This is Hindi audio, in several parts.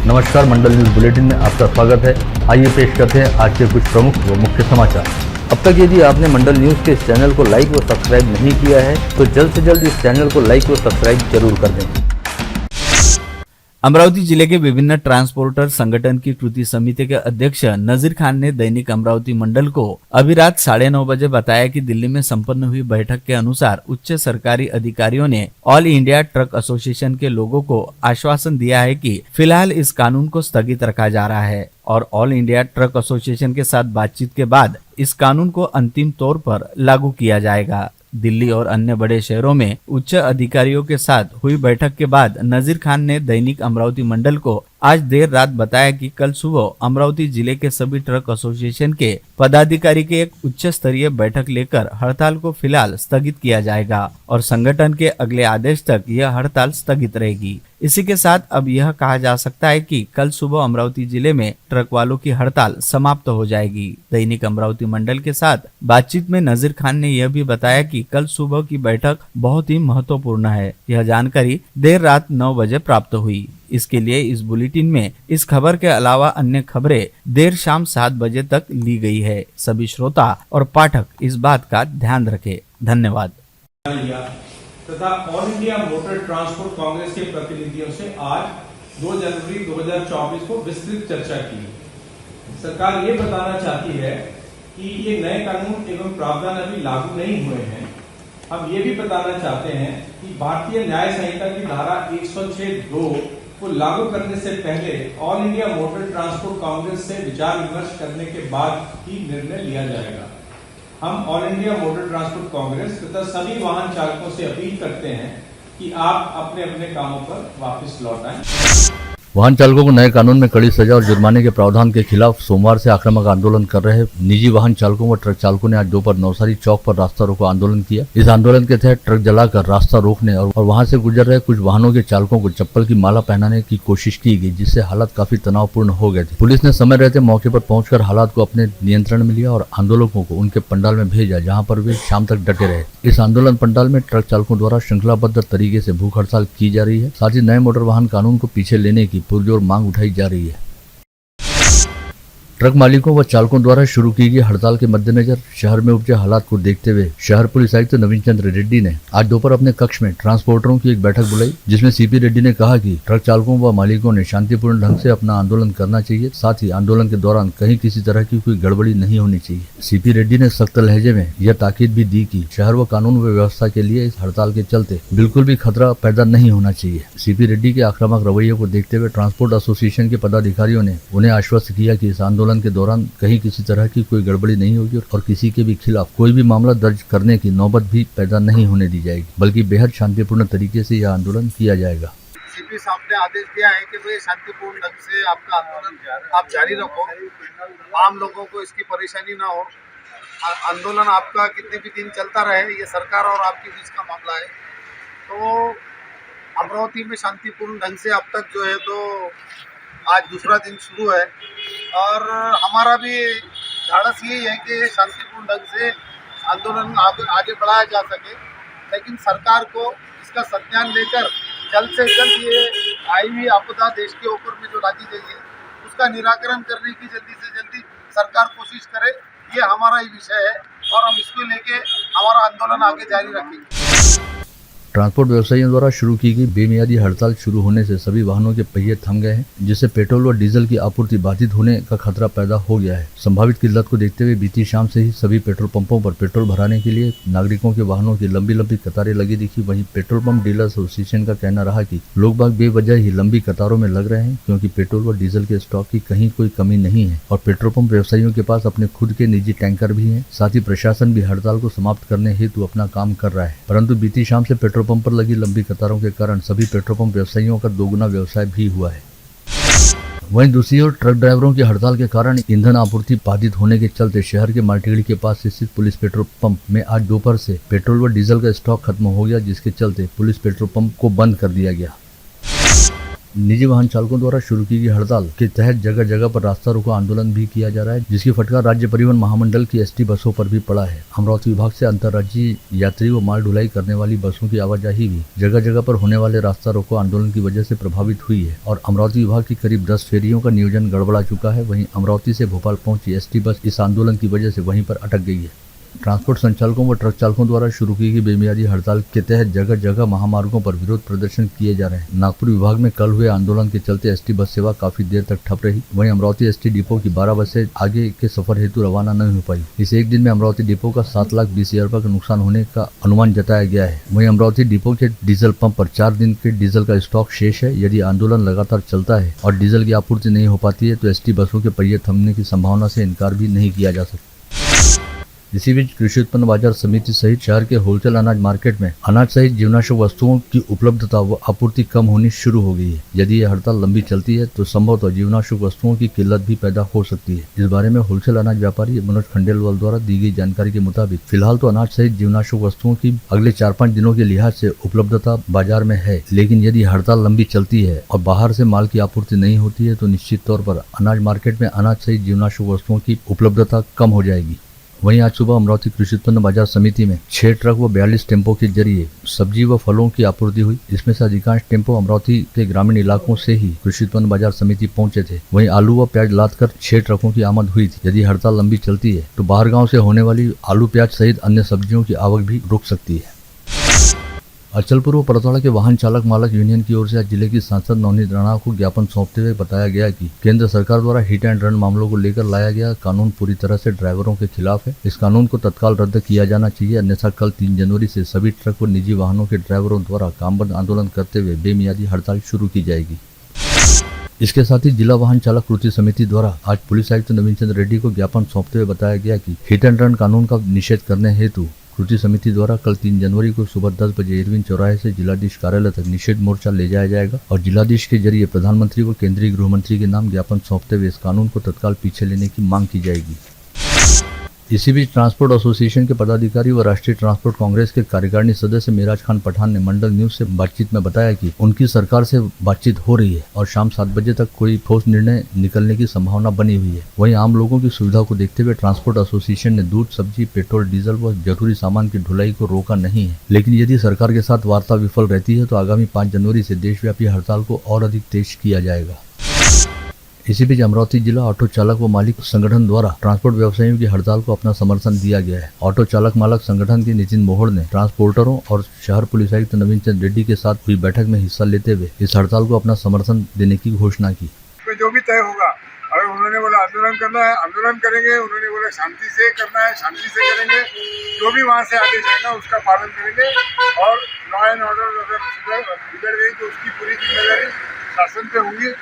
नमस्कार, मंडल न्यूज बुलेटिन में आपका स्वागत है। आइए पेश करते हैं आज के कुछ प्रमुख व मुख्य समाचार। अब तक यदि आपने मंडल न्यूज के इस चैनल को लाइक व सब्सक्राइब नहीं किया है तो जल्द से जल्द इस चैनल को लाइक व सब्सक्राइब जरूर कर दें। अमरावती जिले के विभिन्न ट्रांसपोर्टर संगठन की कृति समिति के अध्यक्ष नजीर खान ने दैनिक अमरावती मंडल को अभी रात 9:30 बजे बताया कि दिल्ली में संपन्न हुई बैठक के अनुसार उच्च सरकारी अधिकारियों ने ऑल इंडिया ट्रक एसोसिएशन के लोगों को आश्वासन दिया है कि फिलहाल इस कानून को स्थगित रखा जा रहा है और ऑल इंडिया ट्रक एसोसिएशन के साथ बातचीत के बाद इस कानून को अंतिम तौर पर लागू किया जाएगा। दिल्ली और अन्य बड़े शहरों में उच्च अधिकारियों के साथ हुई बैठक के बाद नजीर खान ने दैनिक अमरावती मंडल को आज देर रात बताया कि कल सुबह अमरावती जिले के सभी ट्रक एसोसिएशन के पदाधिकारी की एक उच्च स्तरीय बैठक लेकर हड़ताल को फिलहाल स्थगित किया जाएगा और संगठन के अगले आदेश तक यह हड़ताल स्थगित रहेगी। इसी के साथ अब यह कहा जा सकता है कि कल सुबह अमरावती जिले में ट्रक वालों की हड़ताल समाप्त हो जाएगी। दैनिक अमरावती मंडल के साथ बातचीत में नजीर खान ने यह भी बताया कि कल सुबह की बैठक बहुत ही महत्वपूर्ण है। यह जानकारी देर रात 9 बजे प्राप्त हुई। इसके लिए इस बुलेटिन में इस खबर के अलावा अन्य खबरें देर शाम 7 बजे तक ली गई है। सभी श्रोता और पाठक इस बात का ध्यान रखें। धन्यवाद। तथा all India motor transport Congress के प्रतिनिधियों से आज 2 जनवरी 2024 को विस्तृत चर्चा की। सरकार ये बताना चाहती है कि ये नए कानून एवं प्रावधान अभी लागू नहीं हुए हैं। हम ये भी बताना चाहते हैं कि भारतीय न्याय संहिता की धारा 106(2) को लागू करने से पहले all India motor transport Congress से विचार विमर्श करने के बाद ही निर्णय लिया जाएगा। हम all India motor transport Congress तथा सभी वाहन चालकों से अपील करते हैं कि आप अपने अपने कामों पर वापस लौट आएं। वाहन चालकों को नए कानून में कड़ी सजा और जुर्माने के प्रावधान के खिलाफ सोमवार से आक्रामक आंदोलन कर रहे निजी वाहन चालकों व ट्रक चालकों ने आज दोपहर नवसारी चौक पर रास्ता रोको आंदोलन किया। इस आंदोलन के तहत ट्रक जलाकर रास्ता रोकने और वहां से गुजर रहे कुछ वाहनों के चालकों को चप्पल की माला पहनाने की कोशिश की गई, जिससे हालात काफी तनावपूर्ण हो गए थे। पुलिस ने समय रहते मौके पर पहुंचकर हालात को अपने नियंत्रण में लिया और आंदोलकों को उनके पंडाल में भेजा, जहाँ पर वे शाम तक डटे रहे। इस आंदोलन पंडाल में ट्रक चालकों द्वारा श्रृंखलाबद्ध तरीके से भूख हड़ताल की जा रही है। साथ ही नए मोटर वाहन कानून को पीछे लेने की पुरजोर मांग उठाई जा रही है। ट्रक मालिकों व चालकों द्वारा शुरू की गई हड़ताल के मद्देनजर शहर में उपजे हालात को देखते हुए शहर पुलिस आयुक्त नवीन चंद्र रेड्डी ने आज दोपहर अपने कक्ष में ट्रांसपोर्टरों की एक बैठक बुलाई, जिसमें सीपी रेड्डी ने कहा कि ट्रक चालकों व मालिकों ने शांतिपूर्ण ढंग से अपना आंदोलन करना चाहिए। साथ ही आंदोलन के दौरान कहीं किसी तरह की कोई गड़बड़ी नहीं होनी चाहिए। सीपी रेड्डी ने सख्त लहजे में यह ताकीद भी दी कि शहर व कानून व व्यवस्था के लिए इस हड़ताल के चलते बिल्कुल भी खतरा पैदा नहीं होना चाहिए। सीपी रेड्डी के आक्रामक रवैये को देखते हुए ट्रांसपोर्ट एसोसिएशन के पदाधिकारियों ने उन्हें आश्वस्त किया कि इस आंदोलन के दौरान कहीं किसी तरह की कोई गड़बड़ी नहीं होगी और किसी के भी खिलाफ कोई भी मामला दर्ज करने की नौबत भी पैदा नहीं होने दी जाएगी, बल्कि बेहद शांतिपूर्ण तरीके से यह आंदोलन किया जाएगा। सीपी साहब ने आदेश दिया है कि भाई शांतिपूर्ण ढंग से आपका आंदोलन आप जारी रखो, आम लोगों को इसकी परेशानी ना हो। आंदोलन आपका कितने भी दिन चलता रहे, ये सरकार और आपके बीच का मामला है। तो अमरावती में शांतिपूर्ण ढंग से अब तक जो है तो आज दूसरा दिन शुरू है और हमारा भी धाड़स यही है कि शांतिपूर्ण ढंग से आंदोलन आगे बढ़ाया जा सके, लेकिन सरकार को इसका संज्ञान लेकर जल्द से जल्द ये आई हुई आपदा देश के ऊपर में जो लादी गई है उसका निराकरण करने की जल्दी से जल्दी सरकार कोशिश करे। ये हमारा ही विषय है और हम इसको लेके हमारा आंदोलन आगे जारी रखेंगे। ट्रांसपोर्ट व्यवसायियों द्वारा शुरू की गई बेमियादी हड़ताल शुरू होने से सभी वाहनों के पहिए थम गए हैं, जिससे पेट्रोल व डीजल की आपूर्ति बाधित होने का खतरा पैदा हो गया है। संभावित किल्लत को देखते हुए बीती शाम से ही सभी पेट्रोल पंपों पर पेट्रोल भराने के लिए नागरिकों के वाहनों की लंबी लंबी कतारें लगी दिखी। वहीं पेट्रोल पंप डीलर एसोसिएशन का कहना रहा कि लोग बाग बेवजह ही लंबी कतारों में लग रहे हैं, क्योंकि पेट्रोल व डीजल के स्टॉक की कहीं कोई कमी नहीं है और पेट्रोल पंप व्यवसायियों के पास अपने खुद के निजी टैंकर भी हैं। साथ ही प्रशासन भी हड़ताल को समाप्त करने हेतु अपना काम कर रहा है, परंतु बीती शाम से पेट्रोल पंप पर लगी लंबी कतारों के कारण सभी पेट्रोल पंप व्यवसायियों का दोगुना व्यवसाय भी हुआ है। वहीं दूसरी ओर ट्रक ड्राइवरों की हड़ताल के कारण ईंधन आपूर्ति बाधित होने के चलते शहर के मार्टिगड़ी के पास स्थित पुलिस पेट्रोल पंप में आज दोपहर से पेट्रोल व डीजल का स्टॉक खत्म हो गया, जिसके चलते पुलिस पेट्रोल पंप को बंद कर दिया गया। निजी वाहन चालकों द्वारा शुरू की गई हड़ताल के तहत जगह जगह पर रास्ता रोको आंदोलन भी किया जा रहा है, जिसकी फटकार राज्य परिवहन महामंडल की एसटी बसों पर भी पड़ा है। अमरावती विभाग से अंतर्राज्यीय यात्री व माल ढुलाई करने वाली बसों की आवाजाही भी जगह जगह पर होने वाले रास्ता रोको आंदोलन की वजह से प्रभावित हुई है और अमरावती विभाग की करीब 10 फेरियों का नियोजन गड़बड़ा चुका है। वहीं अमरावती से भोपाल पहुंची एसटी बस इस आंदोलन की वजह से वहीं पर अटक गई है। ट्रांसपोर्ट संचालकों व ट्रक चालकों द्वारा शुरू की गई बेमियादी हड़ताल के तहत जगह जगह महामार्गों पर विरोध प्रदर्शन किए जा रहे हैं। नागपुर विभाग में कल हुए आंदोलन के चलते एसटी बस सेवा काफी देर तक ठप रही। वहीं अमरावती एसटी डिपो की 12 बसें आगे के सफर हेतु रवाना नहीं हो पाई। इस एक दिन में अमरावती डिपो का 7,20,000 रुपए का नुकसान होने का अनुमान जताया गया है। वहीं अमरावती डिपो के डीजल पंप पर 4 दिन के डीजल का स्टॉक शेष है। यदि आंदोलन लगातार चलता है और डीजल की आपूर्ति नहीं हो पाती है तो एसटी बसों के पहिए थमने की संभावना से इनकार भी नहीं किया जा सकता। इसी बीच कृषि उत्पन्न बाजार समिति सहित शहर के होलसेल अनाज मार्केट में अनाज सहित जीवनाशक वस्तुओं की उपलब्धता व आपूर्ति कम होनी शुरू हो गई है। यदि यह हड़ताल लंबी चलती है तो संभवतः जीवनाशक वस्तुओं की किल्लत भी पैदा हो सकती है। इस बारे में होलसेल अनाज व्यापारी मनोज खंडेलवाल द्वारा दी गई जानकारी के मुताबिक फिलहाल तो अनाज सहित जीवनाशक वस्तुओं की अगले 4-5 दिनों के लिहाज से उपलब्धता बाजार में है, लेकिन यदि हड़ताल लंबी चलती है और बाहर से माल की आपूर्ति नहीं होती है तो निश्चित तौर पर अनाज मार्केट में अनाज सहित जीवनाशक वस्तुओं की उपलब्धता कम हो जाएगी। वहीं आज सुबह अमरावती कृषि उत्पन्न बाजार समिति में 6 ट्रक व 42 टेम्पो के जरिए सब्जी व फलों की आपूर्ति हुई। इसमें से अधिकांश टेम्पो अमरावती के ग्रामीण इलाकों से ही कृषि उत्पन्न बाजार समिति पहुंचे थे। वहीं आलू व प्याज लाद कर 6 ट्रकों की आमद हुई थी। यदि हड़ताल लंबी चलती है तो बाहर गाँव से होने वाली आलू प्याज सहित अन्य सब्जियों की आवक भी रुक सकती है। अचलपुर व परतवाड़ा के वाहन चालक मालक यूनियन की ओर से आज जिले की सांसद नवनीत राणा को ज्ञापन सौंपते हुए बताया गया कि केंद्र सरकार द्वारा हिट एंड रन मामलों को लेकर लाया गया कानून पूरी तरह से ड्राइवरों के खिलाफ है। इस कानून को तत्काल रद्द किया जाना चाहिए, अन्यथा कल 3 जनवरी से सभी ट्रक व निजी वाहनों के ड्राइवरों द्वारा कामबंद आंदोलन करते हुए बेमियादी हड़ताल शुरू की जाएगी। इसके साथ ही जिला वाहन चालक कृति समिति द्वारा आज पुलिस आयुक्त नवीन चंद्र रेड्डी को ज्ञापन सौंपते हुए बताया गया कि हिट एंड रन कानून का निषेध करने हेतु कृति समिति द्वारा कल 3 जनवरी को सुबह 10 बजे इरविन चौराहे से जिलाधीश कार्यालय तक निषेध मोर्चा ले जाया जाएगा और जिलाधीश के जरिए प्रधानमंत्री व केंद्रीय गृह मंत्री के नाम ज्ञापन सौंपते हुए इस कानून को तत्काल पीछे लेने की मांग की जाएगी। इसी बीच ट्रांसपोर्ट एसोसिएशन के पदाधिकारी व राष्ट्रीय ट्रांसपोर्ट कांग्रेस के कार्यकारिणी सदस्य मेराज खान पठान ने मंडल न्यूज से बातचीत में बताया कि उनकी सरकार से बातचीत हो रही है और शाम 7 बजे तक कोई ठोस निर्णय निकलने की संभावना बनी हुई है। वहीं आम लोगों की सुविधा को देखते हुए ट्रांसपोर्ट एसोसिएशन ने दूध, सब्जी, पेट्रोल, डीजल व जरूरी सामान की ढुलाई को रोका नहीं है, लेकिन यदि सरकार के साथ वार्ता विफल रहती है तो आगामी 5 जनवरी से देशव्यापी हड़ताल को और अधिक तेज किया जाएगा। इसी बीच अमरावती जिला ऑटो चालक व मालिक संगठन द्वारा ट्रांसपोर्ट व्यवसायियों की हड़ताल को अपना समर्थन दिया गया है। ऑटो चालक मालक संगठन के नितिन मोहड़ ने ट्रांसपोर्टरों और शहर पुलिस आयुक्त नवीन चंद्र रेड्डी के साथ हुई बैठक में हिस्सा लेते हुए इस हड़ताल को अपना समर्थन देने की घोषणा की। जो भी तय होगा, अगर उन्होंने बोला आंदोलन करना है आंदोलन करेंगे, उन्होंने बोला शांति से करना है शांति से करेंगे, जो भी वहाँ से आदेश आएगा उसका पालन करेंगे और लॉ एंड ऑर्डर अगर बिगड़ गई तो उसकी पूरी जिम्मेदारी शासन पे होगी।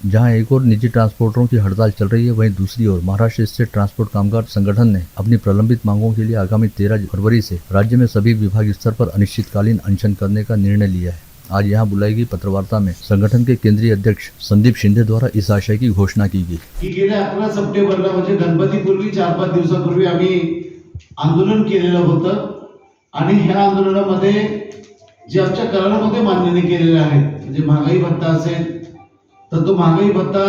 जहां एक और निजी ट्रांसपोर्टरों की हड़ताल चल रही है, वहीं दूसरी ओर महाराष्ट्र स्टेट ट्रांसपोर्ट कामगार संगठन ने अपनी प्रलंबित मांगों के लिए आगामी 13 फरवरी से राज्य में सभी विभाग स्तर पर अनिश्चितकालीन अनशन करने का निर्णय लिया है। आज यहां बुलाई गई पत्रवार्ता में संगठन के केंद्रीय अध्यक्ष संदीप शिंदे द्वारा इस आशय की घोषणा की गई की गेल्या 11 सप्टेंबरला म्हणजे गणपतीपूर्वी 4-5 दिवसापूर्वी आम्ही आंदोलन केलेलं होतं आणि ह्या आंदोलनामध्ये जे आमच्या करारामध्ये मान्य केलेले आहेत, म्हणजे महागाई भत्ता असेल तर तो महागाई भत्ता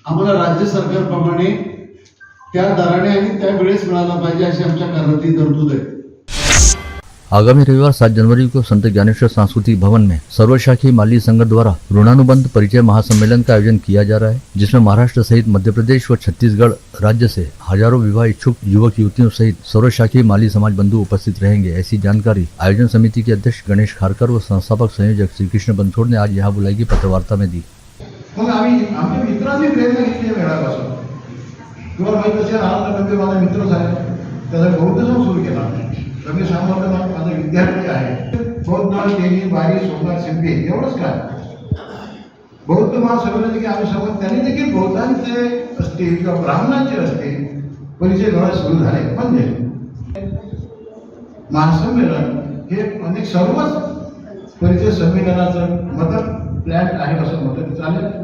आम्हाला राज्य सरकारप्रमाणे त्या दराने आणि त्या वेळेस मिळाला पाहिजे अशी आमच्या करारातली तरतूद आहे। आगामी रविवार 7 जनवरी को संत ज्ञानेश्वर सांस्कृतिक भवन में सर्वशाखीय माली संघ द्वारा ऋणानुबंध परिचय महासम्मेलन का आयोजन किया जा रहा है, जिसमें महाराष्ट्र सहित मध्य प्रदेश व छत्तीसगढ़ राज्य से हजारों विवाह इच्छुक युवक युवतियों सहित सर्वशाखीय माली समाज बंधु उपस्थित रहेंगे। ऐसी जानकारी आयोजन समिति के अध्यक्ष गणेश खारकर व संस्थापक संयोजक श्री कृष्ण बनसोड ने आज यहाँ बुलाई गई पत्रवार्ता में दी। मग आम्ही आमच्या मित्रांनी प्रेरणा घेतली वेळापासून, तुम्हाला माहित असेल आनंद माझा मित्रच आहे, त्याचा बौद्ध सुरू केला। रमेश सामंत माझा विद्यार्थी आहे, बौद्ध तेली बारी सोमनाथ शिंदे एवढंच काय बौद्ध महासंमेलन की आम्ही सोबत त्यांनी देखील बौद्धांचे असतील किंवा ब्राह्मणांचे असतील परिचय घडा सुरू झाले। म्हणजे महासंमेलन हे अनेक सर्वच परिचय संमेलनाचं मदत प्लॅन आहे असं म्हटलं चालेल।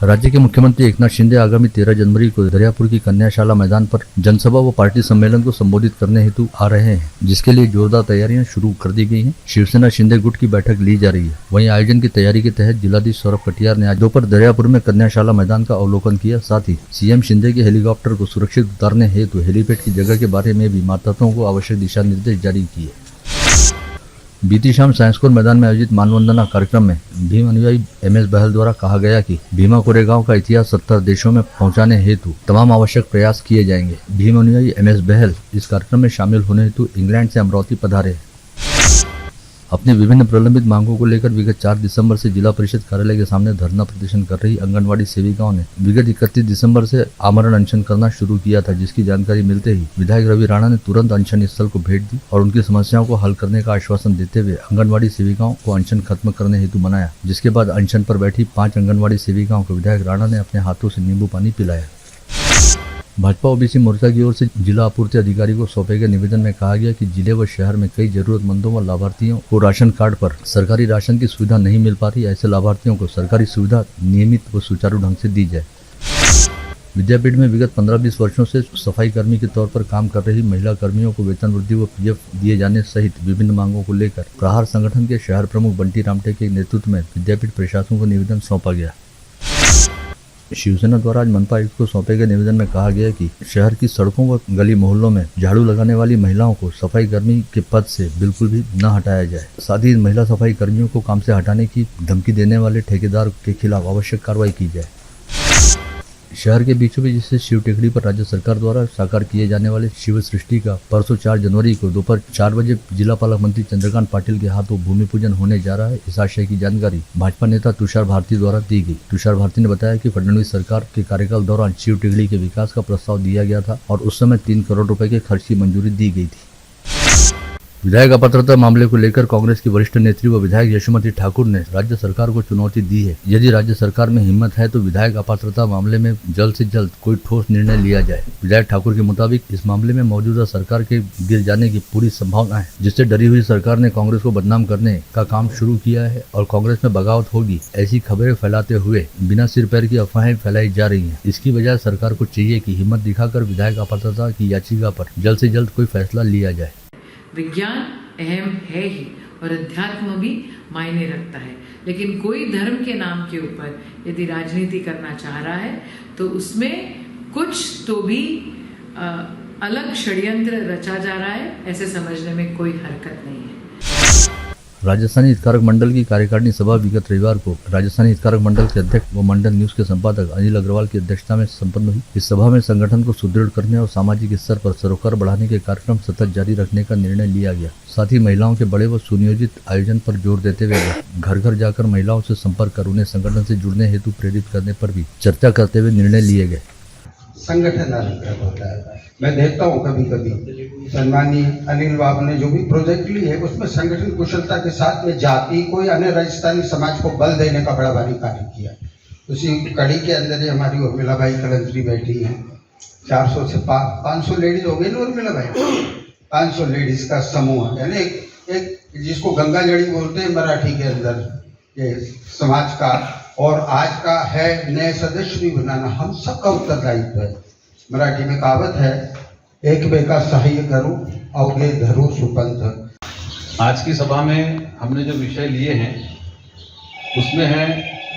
राज्य के मुख्यमंत्री एकनाथ शिंदे आगामी 13 जनवरी को दरियापुर की कन्याशाला मैदान पर जनसभा व पार्टी सम्मेलन को संबोधित करने हेतु आ रहे हैं, जिसके लिए जोरदार तैयारियां शुरू कर दी गई हैं। शिवसेना शिंदे गुट की बैठक ली जा रही है। वहीं आयोजन की तैयारी के तहत जिलाधीश सौरभ कटियार ने आज दोपहर दरियापुर में कन्याशाला मैदान का अवलोकन किया। साथ ही सीएम शिंदे के हेलीकॉप्टर को सुरक्षित उतारने हेतु हेलीपैड की जगह के बारे में भी मातहतों को आवश्यक दिशा निर्देश जारी किए। बीती शाम साइंस कोर मैदान में आयोजित मानवंदना कार्यक्रम में भीम अनुयायी MS बहल द्वारा कहा गया कि भीमा कोरेगांव का इतिहास 70 देशों में पहुंचाने हेतु तमाम आवश्यक प्रयास किए जाएंगे। भीम अनुयायी MS बहल इस कार्यक्रम में शामिल होने हेतु इंग्लैंड से अमरावती पधारे। अपनी विभिन्न प्रलंबित मांगों को लेकर विगत 4 दिसंबर से जिला परिषद कार्यालय के सामने धरना प्रदर्शन कर रही आंगनवाड़ी सेविकाओं ने विगत 31 दिसंबर से आमरण अनशन करना शुरू किया था, जिसकी जानकारी मिलते ही विधायक रवि राणा ने तुरंत अनशन स्थल को भेंट दी और उनकी समस्याओं को हल करने का आश्वासन देते हुए आंगनवाड़ी सेविकाओं को अनशन खत्म करने हेतु मनाया। जिसके बाद अनशन पर बैठी 5 आंगनवाड़ी सेविकाओं को विधायक राणा ने अपने हाथों से नींबू पानी पिलाया। भाजपा ओबीसी मोर्चा की ओर से जिला आपूर्ति अधिकारी को सौंपे गए निवेदन में कहा गया कि जिले व शहर में कई जरूरतमंदों व लाभार्थियों को राशन कार्ड पर सरकारी राशन की सुविधा नहीं मिल पा रही। ऐसे लाभार्थियों को सरकारी सुविधा नियमित व सुचारू ढंग से दी जाए। विद्यापीठ में विगत 15-20 वर्षों से सफाई कर्मी के तौर पर काम कर रही महिला कर्मियों को वेतन वृद्धि व PF दिए जाने सहित विभिन्न मांगों को लेकर प्रहार संगठन के शहर प्रमुख बंटी रामटे के नेतृत्व में विद्यापीठ प्रशासन को निवेदन सौंपा गया। शिवसेना द्वारा आज मनपा आयुक्त को सौंपे गए निवेदन में कहा गया कि शहर की सड़कों व गली मोहल्लों में झाड़ू लगाने वाली महिलाओं को सफाई कर्मी के पद से बिल्कुल भी न हटाया जाए। साथ ही महिला सफाई कर्मियों को काम से हटाने की धमकी देने वाले ठेकेदार के खिलाफ आवश्यक कार्रवाई की जाए। शहर के बीचों बीच स्थित शिव टेकड़ी पर राज्य सरकार द्वारा साकार किए जाने वाले शिव सृष्टि का परसों 4 जनवरी को दोपहर 4 बजे जिला पालक मंत्री चंद्रकांत पाटिल के हाथों भूमि पूजन होने जा रहा है। इस आशय की जानकारी भाजपा नेता तुषार भारती द्वारा दी गई। तुषार भारती ने बताया कि फडणवीस सरकार के कार्यकाल दौरान शिव टेकड़ी के विकास का प्रस्ताव दिया गया था और उस समय 3 करोड़ रुपए के खर्च की मंजूरी दी गई थी। विधायक अपात्रता मामले को लेकर कांग्रेस की वरिष्ठ नेत्री व विधायक यशोमती ठाकुर ने राज्य सरकार को चुनौती दी है। यदि राज्य सरकार में हिम्मत है तो विधायक अपात्रता मामले में जल्द से जल्द कोई ठोस निर्णय लिया जाए। विधायक ठाकुर के मुताबिक इस मामले में मौजूदा सरकार के गिर जाने की पूरी संभावना है, जिससे डरी हुई सरकार ने कांग्रेस को बदनाम करने का काम शुरू किया है और कांग्रेस में बगावत होगी ऐसी खबरें फैलाते हुए बिना सिर पैर की अफवाहें फैलाई जा रही है। इसकी बजाय सरकार को चाहिए कि हिम्मत दिखाकर विधायक अपात्रता की याचिका पर जल्द से जल्द कोई फैसला लिया जाए। विज्ञान अहम है ही और अध्यात्म भी मायने रखता है, लेकिन कोई धर्म के नाम के ऊपर यदि राजनीति करना चाह रहा है तो उसमें कुछ तो भी अलग षड्यंत्र रचा जा रहा है, ऐसे समझने में कोई हरकत नहीं है। राजस्थानी हितकारक मंडल की कार्यकारिणी सभा विगत रविवार को राजस्थानी हितकारक मंडल के अध्यक्ष व मंडल न्यूज के संपादक अनिल अग्रवाल की अध्यक्षता में संपन्न हुई। इस सभा में संगठन को सुदृढ़ करने और सामाजिक स्तर पर सरोकार बढ़ाने के कार्यक्रम सतत जारी रखने का निर्णय लिया गया। साथ ही महिलाओं के बड़े व सुनियोजित आयोजन पर जोर देते हुए घर घर जाकर महिलाओं से संपर्क कर उन्हें संगठन से जुड़ने हेतु प्रेरित करने पर भी चर्चा करते हुए निर्णय लिए गए। संगठन अलग होता है। मैं देखता हूँ कभी कभी सम्मानीय अनिल बाबू ने जो भी प्रोजेक्ट ली है उसमें संगठन कुशलता के साथ में जाति को अन्य राजस्थानी समाज को बल देने का बड़ा भारी कार्य किया। उसी कड़ी के अंदर ही हमारी उर्मिला भाई कलंत्री बैठी हैं। 400 से 500 लेडीज हो गई ना उर्मिला भाई, 500 लेडीज का समूह यानी एक जिसको गंगा जड़ी बोलते हैं मराठी के अंदर ये समाज का, और आज का है नए सदस्य भी बनाना हम सबका उत्तरदायित्व है। मराठी में कहावत है, एक बे का सहाय करो अवगे धरो सुपंथ। आज की सभा में हमने जो विषय लिए हैं उसमें है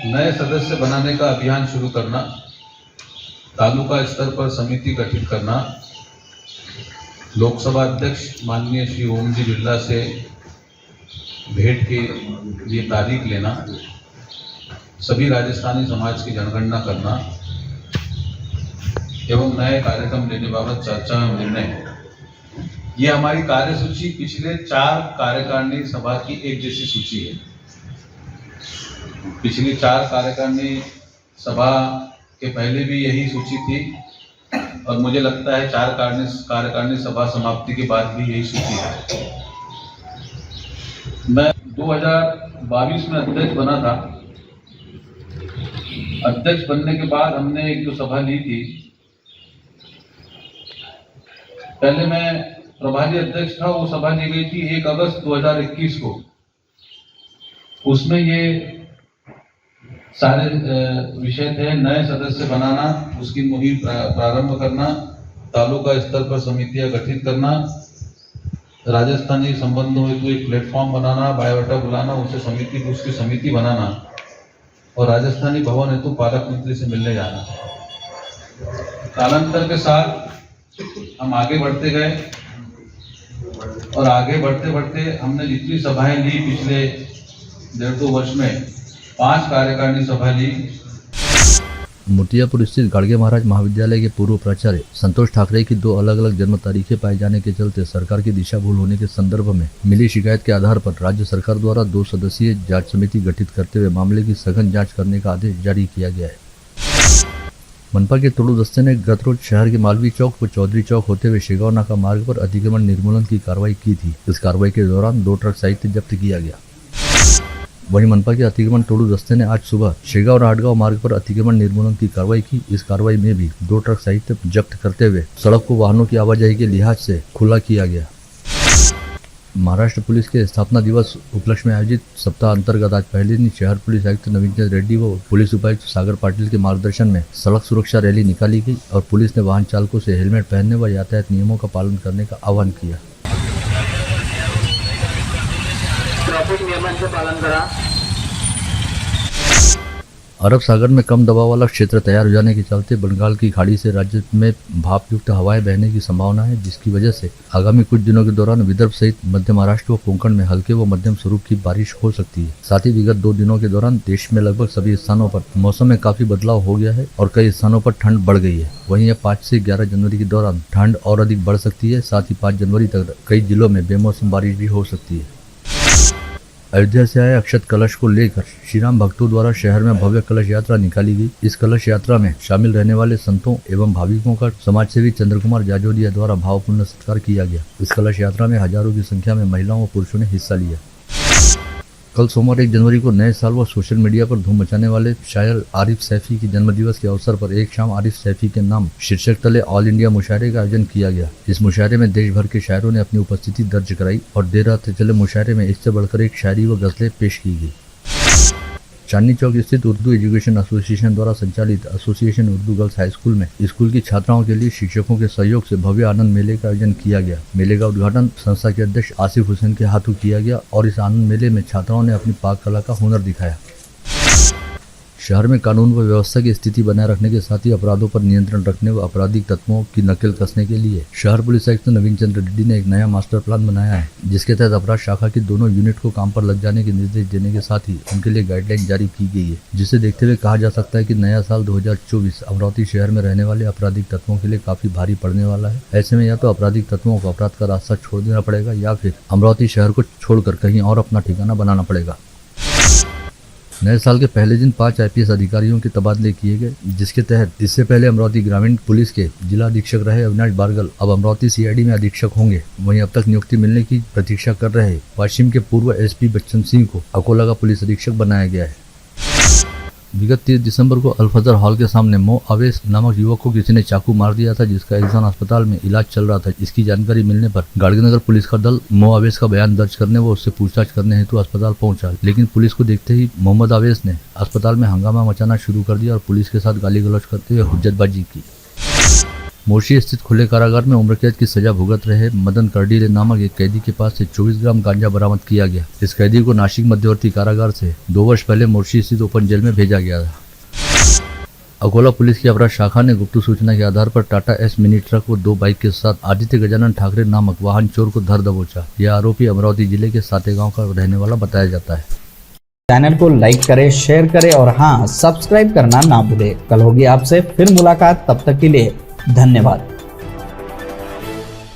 नए सदस्य बनाने का अभियान शुरू करना, तालुका स्तर पर समिति गठित करना, लोकसभा अध्यक्ष माननीय श्री ओम जी बिरला से भेंट के लिए तारीख लेना, सभी राजस्थानी समाज की जनगणना करना एवं नए कार्यक्रम लेने बाबत चर्चा एवं निर्णय। ये हमारी कार्यसूची पिछले 4 कार्यकारिणी सभा की एक जैसी सूची है। पिछली 4 कार्यकारिणी सभा के पहले भी यही सूची थी और मुझे लगता है 4 कार्यकारिणी सभा समाप्ति के बाद भी यही सूची है। मैं 2022 में अध्यक्ष बना था। अध्यक्ष बनने के बाद हमने एक जो सभा ली थी, पहले मैं प्रभारी अध्यक्ष था, वो सभा ली गई थी 1 अगस्त 2021 को। उसमें ये सारे विषय थे। नए सदस्य बनाना, उसकी मुहिम प्रारंभ करना, तालुका स्तर पर समितियां गठित करना, राजस्थानी संबंधों हेतु एक प्लेटफॉर्म बनाना, बायोडाटा बुलाना, उसकी समिति बनाना और राजस्थानी भवन हेतु पालक मंत्री से मिलने जाना। कालांतर के साथ हम आगे बढ़ते गए और आगे बढ़ते बढ़ते हमने जितनी सभाएं ली पिछले 1.5 वर्ष में 5 कार्यकारिणी सभा ली। मोतियापुर स्थित गाड़गे महाराज महाविद्यालय के पूर्व प्राचार्य संतोष ठाकरे की 2 अलग अलग जन्म तारीखें पाए जाने के चलते सरकार की दिशा भूल होने के संदर्भ में मिली शिकायत के आधार पर राज्य सरकार द्वारा 2 सदस्यीय जांच समिति गठित करते हुए मामले की सघन जांच करने का आदेश जारी किया गया है। मनपा के तोड़ू दस्ते ने गत रोज शहर के मालवीय चौक व चौधरी चौक होते हुए शेगांव नाका मार्ग पर अतिक्रमण निर्मूलन की कार्रवाई की थी। इस कार्रवाई के दौरान 2 ट्रक साहित्य जब्त किया गया। वहीं मनपा के अतिक्रमण तोड़ू दस्ते ने आज सुबह शेगांव राहटगांव मार्ग पर अतिक्रमण निर्मूलन की कार्रवाई की। इस कार्रवाई में भी 2 ट्रक साहित्य जब्त करते हुए सड़क को वाहनों की आवाजाही के लिहाज से खुला किया गया। महाराष्ट्र पुलिस के स्थापना दिवस उपलक्ष्य में आयोजित सप्ताह अंतर्गत आज पहले दिन शहर पुलिस आयुक्त नवीन चंद्र रेड्डी व पुलिस उपायुक्त सागर पाटिल के मार्गदर्शन में सड़क सुरक्षा रैली निकाली गई और पुलिस ने वाहन चालकों से हेलमेट पहनने व यातायात नियमों का पालन करने का आह्वान किया। ट्रैफिक नियमांचे पालन करा। अरब सागर में कम दबाव वाला क्षेत्र तैयार हो जाने के चलते बंगाल की खाड़ी से राज्य में भाप युक्त हवाएं बहने की संभावना है, जिसकी वजह से आगामी कुछ दिनों के दौरान विदर्भ सहित मध्य महाराष्ट्र व कोंकण में हल्के व मध्यम स्वरूप की बारिश हो सकती है। साथ ही विगत 2 दिनों के दौरान देश में लगभग सभी स्थानों पर मौसम में काफी बदलाव हो गया है और कई स्थानों पर ठंड बढ़ गई है। वहीं यह 5 से 11 जनवरी के दौरान ठंड और अधिक बढ़ सकती है। साथ ही 5 जनवरी तक कई जिलों में बेमौसम बारिश भी हो सकती है। अयोध्या से आए अक्षत कलश को लेकर श्रीराम भक्तों द्वारा शहर में भव्य कलश यात्रा निकाली गई। इस कलश यात्रा में शामिल रहने वाले संतों एवं भाविकों का समाजसेवी चंद्र कुमार जाजोदिया द्वारा भावपूर्ण सत्कार किया गया। इस कलश यात्रा में हजारों की संख्या में महिलाओं व पुरुषों ने हिस्सा लिया। कल सोमवार 1 जनवरी को नए साल व सोशल मीडिया पर धूम मचाने वाले शायर आरिफ सैफी की जन्मदिवस के अवसर पर एक शाम आरिफ सैफी के नाम शीर्षक तले ऑल इंडिया मुशायरे का आयोजन किया गया। इस मुशायरे में देश भर के शायरों ने अपनी उपस्थिति दर्ज कराई और देर रात चले मुशायरे में इससे बढ़कर एक शायरी व गजलें पेश की गई। चांदनी चौक स्थित उर्दू एजुकेशन एसोसिएशन द्वारा संचालित association Urdu girls high school में स्कूल की छात्राओं के लिए शिक्षकों के सहयोग से भव्य आनंद मेले का आयोजन किया गया। मेले का उद्घाटन संस्था के अध्यक्ष आसिफ हुसैन के हाथों किया गया और इस आनंद मेले में छात्राओं ने अपनी पाक कला का हुनर दिखाया। शहर में कानून व व्यवस्था की स्थिति बनाए रखने के साथ ही अपराधों पर नियंत्रण रखने व आपराधिक तत्वों की नकेल कसने के लिए शहर पुलिस आयुक्त नवीन चंद्र रेड्डी ने एक नया मास्टर प्लान बनाया है, जिसके तहत अपराध शाखा की दोनों यूनिट को काम पर लग जाने के निर्देश देने के साथ ही उनके लिए गाइडलाइन जारी की गई है, जिसे देखते हुए कहा जा सकता है कि नया साल 2024 अमरावती शहर में रहने वाले आपराधिक तत्वों के लिए काफी भारी पड़ने वाला है। ऐसे में या तो आपराधिक तत्वों को अपराध का रास्ता छोड़ देना पड़ेगा या फिर अमरावती शहर को छोड़कर कहीं और अपना ठिकाना बनाना पड़ेगा। नए साल के पहले दिन 5 IPS अधिकारियों के तबादले किए गए, जिसके तहत इससे पहले अमरावती ग्रामीण पुलिस के जिला अधीक्षक रहे अविनाश बारगल अब अमरावती CID में अधीक्षक होंगे। वहीं अब तक नियुक्ति मिलने की प्रतीक्षा कर रहे पश्चिम के पूर्व SP बच्चन सिंह को अकोला का पुलिस अधीक्षक बनाया गया है। विगत 30 दिसंबर को अल-फजर हॉल के सामने मो अवेश नामक युवक को किसी ने चाकू मार दिया था, जिसका एहसान अस्पताल में इलाज चल रहा था। इसकी जानकारी मिलने पर गाड़गनगर पुलिस का दल मो अवेश का बयान दर्ज करने व उससे पूछताछ करने हेतु अस्पताल पहुंचा, लेकिन पुलिस को देखते ही मोहम्मद अवेश ने अस्पताल में हंगामा मचाना शुरू कर दिया और पुलिस के साथ गाली गलौज करते हुए हुज्जतबाजी की। मोर्शी स्थित खुले कारागार में उम्र कैद की सजा भुगत रहे मदन कर्डीले नामक एक कैदी के पास से 24 ग्राम गांजा बरामद किया गया। इस कैदी को नासिक मध्यवर्ती कारागार से 2 वर्ष पहले मोर्शी स्थित ओपन जेल में भेजा गया था। अकोला पुलिस की अपराध शाखा ने गुप्त सूचना के आधार पर टाटा S मिनी ट्रक व 2 बाइक के साथ आदित्य गजानन ठाकरे नामक वाहन चोर को धर दबोचा। यह आरोपी अमरावती जिले के सातेगांव का रहने वाला बताया जाता है। चैनल को लाइक करें, शेयर करें और हाँ, सब्सक्राइब करना ना भूलें। कल होगी आपसे फिर मुलाकात, तब तक के लिए धन्यवाद।